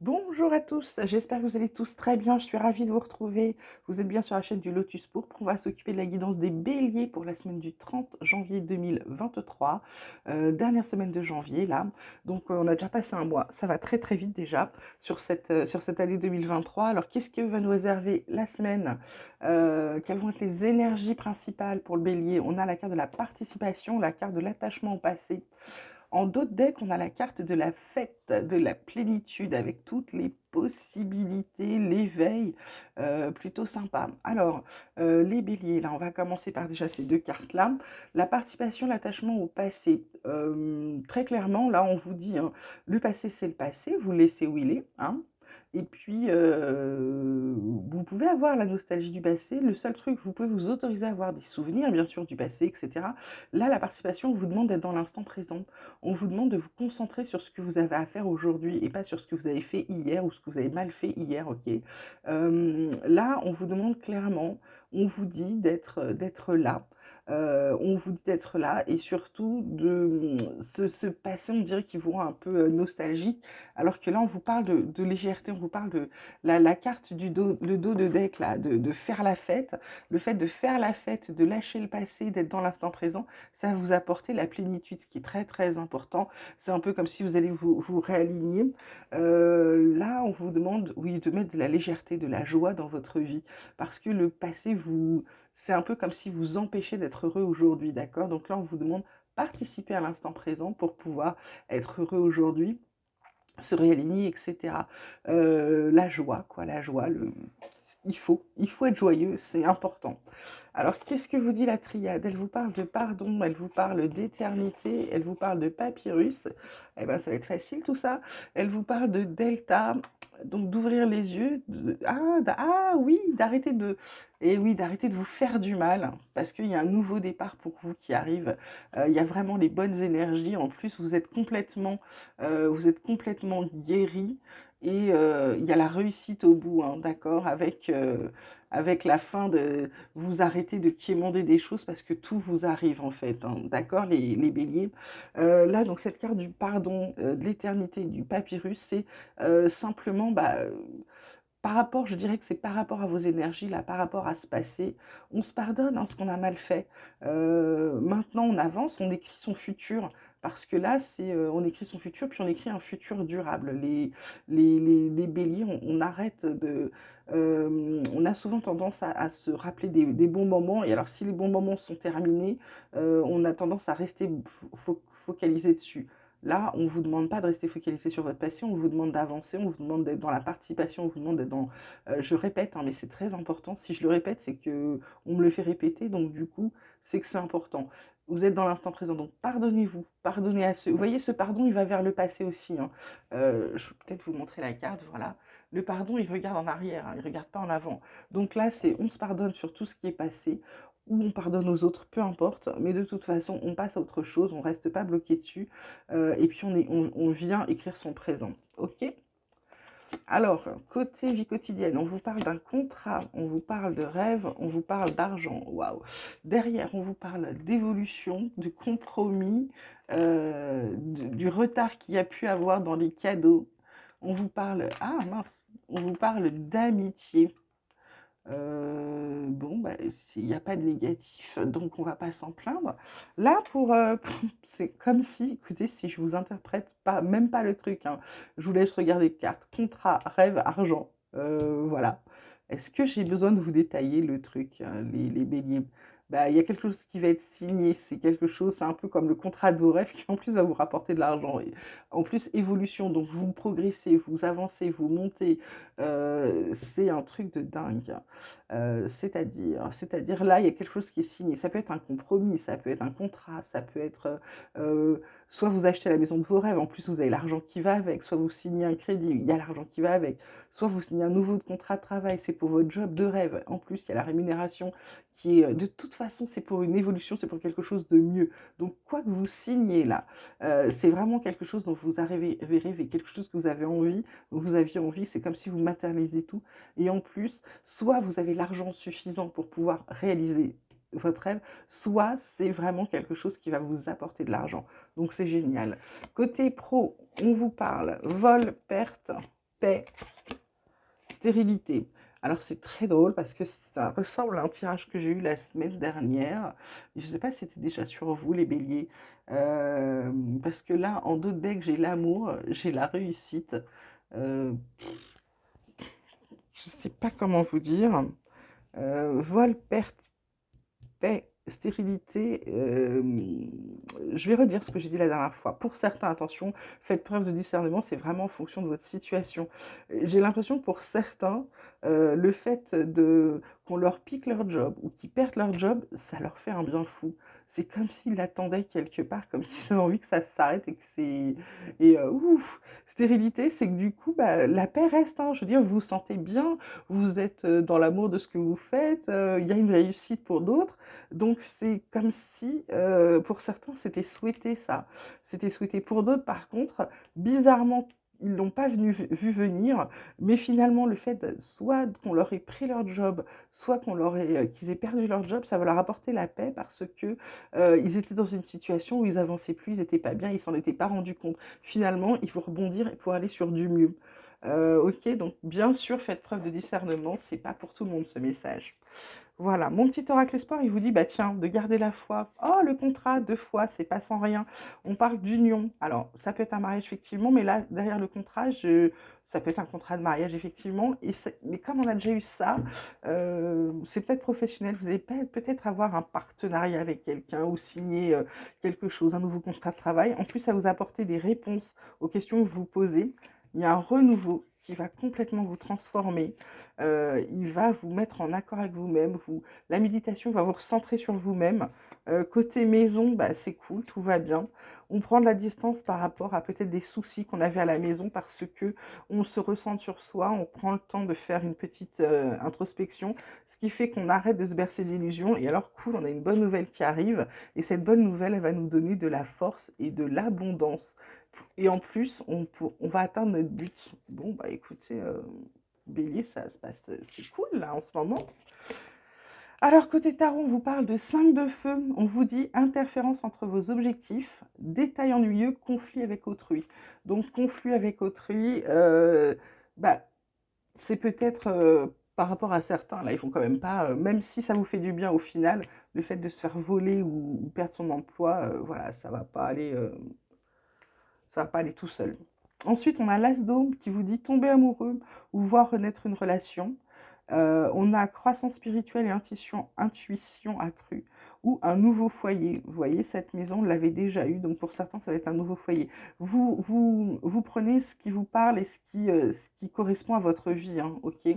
Bonjour à tous, j'espère que vous allez tous très bien, je suis ravie de vous retrouver. Vous êtes bien sur la chaîne du Lotus Pourpre, on va s'occuper de la guidance des béliers pour la semaine du 30 janvier 2023, dernière semaine de janvier là. Donc on a déjà passé un mois, ça va très très vite déjà sur cette année 2023. Alors qu'est-ce que va nous réserver la semaine? Quelles vont être les énergies principales pour le bélier? On a la carte de la participation, la carte de l'attachement au passé. En dos de deck, on a la carte de la fête, de la plénitude avec toutes les possibilités, l'éveil, plutôt sympa. Alors, les béliers, là, on va commencer par déjà ces deux cartes-là. La participation, l'attachement au passé. Très clairement, là, on vous dit, hein, le passé, c'est le passé, vous le laissez où il est, hein. Et puis, vous pouvez avoir la nostalgie du passé. Le seul truc, vous pouvez vous autoriser à avoir des souvenirs, bien sûr, du passé, etc. Là, la participation vous demande d'être dans l'instant présent. On vous demande de vous concentrer sur ce que vous avez à faire aujourd'hui et pas sur ce que vous avez fait hier ou ce que vous avez mal fait hier, ok. Là, on vous demande clairement, on vous dit d'être là. On vous dit d'être là et surtout de ce passé, on dirait qu'il vous rend un peu nostalgique, alors que là, on vous parle de légèreté, on vous parle de la carte du dos, le dos de deck, là, de faire la fête, le fait de faire la fête, de lâcher le passé, d'être dans l'instant présent, ça va vous apporter la plénitude, ce qui est très très important. C'est un peu comme si vous allez vous réaligner. Là, on vous demande, oui, de mettre de la légèreté, de la joie dans votre vie, parce que le passé, c'est un peu comme si vous empêchez d'être heureux aujourd'hui, d'accord? Donc là, on vous demande participer à l'instant présent pour pouvoir être heureux aujourd'hui, se réaligner, etc. La joie, quoi, la joie, il faut être joyeux, c'est important. Alors, qu'est-ce que vous dit la triade? Elle vous parle de pardon, elle vous parle d'éternité, elle vous parle de papyrus. Eh ben, ça va être facile tout ça. Elle vous parle de delta, donc d'ouvrir les yeux. Ah oui, d'arrêter de vous faire du mal, parce qu'il y a un nouveau départ pour vous qui arrive. Il y a vraiment les bonnes énergies. En plus, vous êtes complètement guéri. Et il y a la réussite au bout, hein, d'accord, avec la fin de, vous arrêtez de quémander des choses parce que tout vous arrive en fait, hein, d'accord, les béliers. Là, donc cette carte du pardon, de l'éternité, du papyrus, c'est simplement, par rapport, je dirais que c'est par rapport à vos énergies, là, par rapport à ce passé, on se pardonne, hein, ce qu'on a mal fait. Maintenant, on avance, on écrit son futur. Parce que là, on écrit son futur, puis on écrit un futur durable. Les béliers, on arrête de... on a souvent tendance à se rappeler des bons moments. Et alors, si les bons moments sont terminés, on a tendance à rester focalisé dessus. Là, on ne vous demande pas de rester focalisé sur votre passion, on vous demande d'avancer, on vous demande d'être dans la participation, on vous demande d'être dans... je répète, hein, mais c'est très important. Si je le répète, c'est que on me le fait répéter, donc du coup, c'est que c'est important. Vous êtes dans l'instant présent, donc pardonnez-vous, pardonnez à ceux. Vous voyez, ce pardon, il va vers le passé aussi, hein. Je vais peut-être vous montrer la carte, voilà. Le pardon, il regarde en arrière, hein, il ne regarde pas en avant. Donc là, c'est on se pardonne sur tout ce qui est passé, ou on pardonne aux autres, peu importe, mais de toute façon, on passe à autre chose, on ne reste pas bloqué dessus, et puis on vient écrire son présent. Ok. Alors, côté vie quotidienne, on vous parle d'un contrat, on vous parle de rêve, on vous parle d'argent. Waouh. Derrière, on vous parle d'évolution, de compromis, du retard qu'il y a pu avoir dans les cadeaux. On vous parle, ah mince, on vous parle d'amitié. Bon, bah, il n'y a pas de négatif, donc on va pas s'en plaindre. Là, c'est comme si, écoutez, si je vous interprète pas, même pas le truc, hein, je vous laisse regarder les cartes. Contrat, rêve, argent. Voilà. Est-ce que j'ai besoin de vous détailler le truc, hein, les béliers? Bah, il y a quelque chose qui va être signé, c'est quelque chose, c'est un peu comme le contrat de vos rêves qui en plus va vous rapporter de l'argent. Et en plus, évolution, donc vous progressez, vous avancez, vous montez. C'est un truc de dingue. C'est-à-dire là, il y a quelque chose qui est signé. Ça peut être un compromis, ça peut être un contrat, ça peut être soit vous achetez la maison de vos rêves, en plus vous avez l'argent qui va avec, soit vous signez un crédit, il y a l'argent qui va avec, soit vous signez un nouveau contrat de travail, c'est pour votre job de rêve. En plus, il y a la rémunération qui est, de toute façon, c'est pour une évolution, c'est pour quelque chose de mieux. Donc, quoi que vous signez là, c'est vraiment quelque chose dont vous avez rêvé, quelque chose que vous avez envie, vous aviez envie, c'est comme si vous matérialisez tout. Et en plus, soit vous avez l'argent suffisant pour pouvoir réaliser votre rêve, soit c'est vraiment quelque chose qui va vous apporter de l'argent. Donc c'est génial. Côté pro, on vous parle vol, perte, paix, stérilité. Alors c'est très drôle parce que ça ressemble à un tirage que j'ai eu la semaine dernière. Je ne sais pas si c'était déjà sur vous les béliers. Euh, Parce que là, en dos de deck, j'ai l'amour, j'ai la réussite. Euh, je ne sais pas comment vous dire. Vol, perte, paix, stérilité, je vais redire ce que j'ai dit la dernière fois. Pour certains, attention, faites preuve de discernement, c'est vraiment en fonction de votre situation. J'ai l'impression que pour certains, le fait qu'on leur pique leur job ou qu'ils perdent leur job, ça leur fait un bien fou. C'est comme s'ils l'attendaient quelque part, comme s'ils avaient envie que ça s'arrête et que c'est... Et ouf, stérilité, c'est que du coup, bah, la paix reste, hein. Je veux dire, vous vous sentez bien, vous êtes dans l'amour de ce que vous faites, il y a une réussite pour d'autres. Donc c'est comme si, pour certains, c'était souhaité ça. C'était souhaité pour d'autres, par contre, bizarrement, ils ne l'ont pas vu venir, mais finalement, le fait soit qu'on leur ait pris leur job, soit qu'ils aient perdu leur job, ça va leur apporter la paix parce que ils étaient dans une situation où ils avançaient plus, ils n'étaient pas bien, ils s'en étaient pas rendus compte. Finalement, il faut rebondir pour aller sur du mieux. Ok, donc bien sûr, faites preuve de discernement, c'est pas pour tout le monde ce message. Voilà, mon petit oracle espoir, il vous dit, bah tiens, de garder la foi. Oh, le contrat, 2 fois, c'est pas sans rien. On parle d'union. Alors, ça peut être un mariage, effectivement, mais là, derrière le contrat, ça peut être un contrat de mariage, effectivement. Mais comme on a déjà eu ça, c'est peut-être professionnel. Vous allez peut-être avoir un partenariat avec quelqu'un ou signer quelque chose, un nouveau contrat de travail. En plus, ça vous apporter des réponses aux questions que vous posez. Il y a un renouveau qui va complètement vous transformer. Il va vous mettre en accord avec vous-même. La méditation va vous recentrer sur vous-même. Côté maison, bah, c'est cool, tout va bien. On prend de la distance par rapport à peut-être des soucis qu'on avait à la maison parce que on se ressent sur soi, on prend le temps de faire une petite introspection, ce qui fait qu'on arrête de se bercer d'illusions. Et alors, cool, on a une bonne nouvelle qui arrive. Et cette bonne nouvelle, elle va nous donner de la force et de l'abondance. Et en plus, on va atteindre notre but. Bon, bah écoutez, Bélier, ça se passe, c'est cool là en ce moment. Alors, côté tarot, on vous parle de 5 de feu. On vous dit interférence entre vos objectifs, détail ennuyeux, conflit avec autrui. Donc, conflit avec autrui, bah, c'est peut-être par rapport à certains, là, ils font quand même pas, même si ça vous fait du bien au final, le fait de se faire voler ou perdre son emploi, voilà, ça va pas aller tout seul. Ensuite, on a l'As d'Aube qui vous dit tomber amoureux ou voir renaître une relation. On a croissance spirituelle et intuition accrue ou un nouveau foyer. Vous voyez, cette maison, on l'avait déjà eu, donc pour certains, ça va être un nouveau foyer. Vous prenez ce qui vous parle et ce qui correspond à votre vie, hein, ok.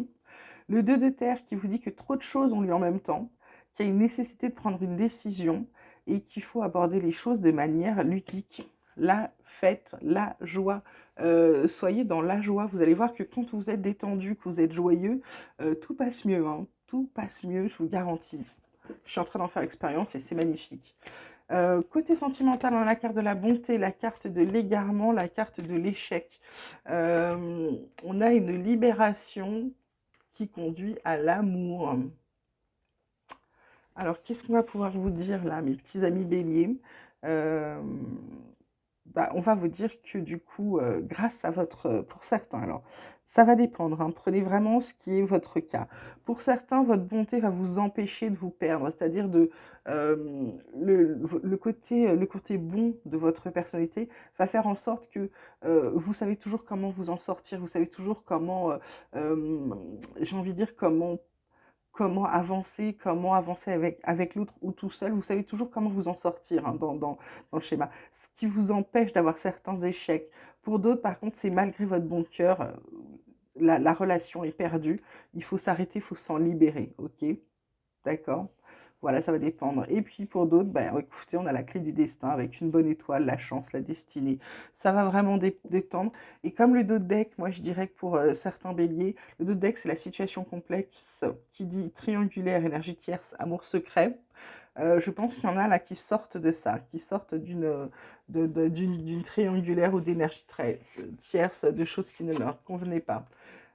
Le 2 de terre qui vous dit que trop de choses ont lieu en même temps, qu'il y a une nécessité de prendre une décision et qu'il faut aborder les choses de manière ludique. La fête, la joie. Soyez dans la joie. Vous allez voir que quand vous êtes détendu, que vous êtes joyeux, tout passe mieux, hein. Tout passe mieux, je vous garantis. Je suis en train d'en faire expérience et c'est magnifique. Côté sentimental, on a la carte de la bonté, la carte de l'égarement, la carte de l'échec. On a une libération qui conduit à l'amour. Alors, qu'est-ce qu'on va pouvoir vous dire là, mes petits amis béliers? Euh, Bah, on va vous dire que du coup, grâce à pour certains, alors, ça va dépendre, hein, prenez vraiment ce qui est votre cas. Pour certains, votre bonté va vous empêcher de vous perdre, c'est-à-dire le côté bon de votre personnalité va faire en sorte que vous savez toujours comment vous en sortir, vous savez toujours comment, euh, j'ai envie de dire, comment avancer avec l'autre ou tout seul. Vous savez toujours comment vous en sortir, hein, dans le schéma. Ce qui vous empêche d'avoir certains échecs. Pour d'autres, par contre, c'est malgré votre bon cœur, la relation est perdue. Il faut s'arrêter, il faut s'en libérer. Ok? D'accord? Voilà, ça va dépendre. Et puis pour d'autres, bah, écoutez, on a la clé du destin avec une bonne étoile, la chance, la destinée. Ça va vraiment détendre. Et comme le dos de deck, moi je dirais que pour certains béliers, le dos de deck c'est la situation complexe qui dit triangulaire, énergie tierce, amour secret. Je pense qu'il y en a là qui sortent de ça, qui sortent d'une triangulaire ou d'énergie tierce, de choses qui ne leur convenaient pas.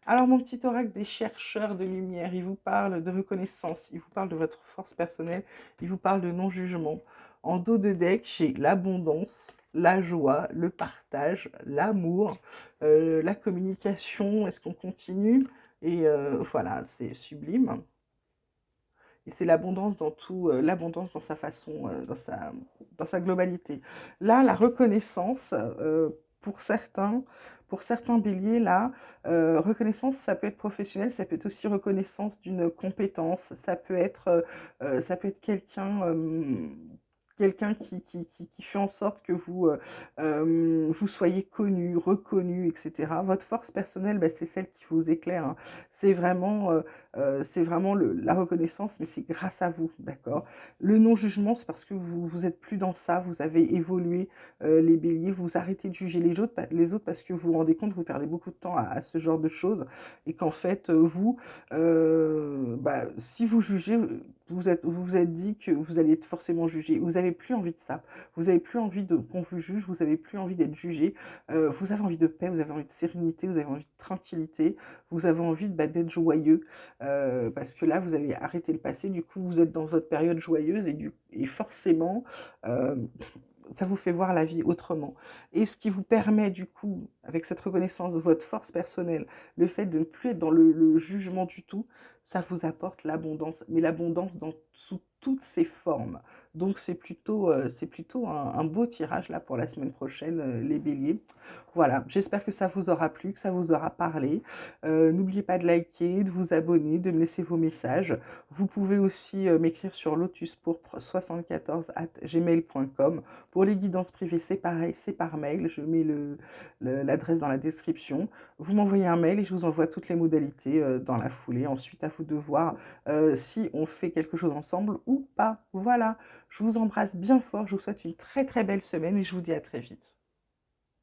Alors, mon petit oracle des chercheurs de lumière, il vous parle de reconnaissance, il vous parle de votre force personnelle, il vous parle de non-jugement. En dos de deck, j'ai l'abondance, la joie, le partage, l'amour, la communication. Est-ce qu'on continue? Et voilà, c'est sublime. Et c'est l'abondance dans tout, l'abondance dans sa façon, dans sa globalité. Là, la reconnaissance, pour certains, pour certains béliers, là, reconnaissance, ça peut être professionnel, ça peut être aussi reconnaissance d'une compétence, ça peut être quelqu'un, quelqu'un qui fait en sorte que vous soyez connu, reconnu, etc. Votre force personnelle, bah, c'est celle qui vous éclaire, hein. C'est vraiment, c'est vraiment la reconnaissance, mais c'est grâce à vous, d'accord? Le non-jugement, c'est parce que vous êtes plus dans ça, vous avez évolué, les béliers, vous arrêtez de juger les autres parce que vous vous rendez compte, vous perdez beaucoup de temps à ce genre de choses et qu'en fait, bah, si vous jugez, vous vous êtes dit que vous allez être forcément jugé. Vous avez plus envie de ça. Vous avez plus envie de qu'on vous juge, vous avez plus envie d'être jugé. Vous avez envie de paix, vous avez envie de sérénité, vous avez envie de tranquillité, vous avez envie, bah, d'être joyeux, parce que là, vous avez arrêté le passé, du coup, vous êtes dans votre période joyeuse et forcément, heu, ça vous fait voir la vie autrement. Et ce qui vous permet, du coup, avec cette reconnaissance de votre force personnelle, le fait de ne plus être dans le jugement du tout, ça vous apporte l'abondance, mais l'abondance sous toutes ses formes. Donc c'est plutôt un beau tirage là pour la semaine prochaine, les béliers. Voilà, j'espère que ça vous aura plu, que ça vous aura parlé. N'oubliez pas de liker, de vous abonner, de me laisser vos messages. Vous pouvez aussi m'écrire sur lotuspourpre74@gmail.com. Pour les guidances privées, c'est pareil, c'est par mail. Je mets l'adresse dans la description. Vous m'envoyez un mail et je vous envoie toutes les modalités dans la foulée. Ensuite, à vous de voir si on fait quelque chose ensemble ou pas. Voilà, je vous embrasse bien fort. Je vous souhaite une très très belle semaine et je vous dis à très vite.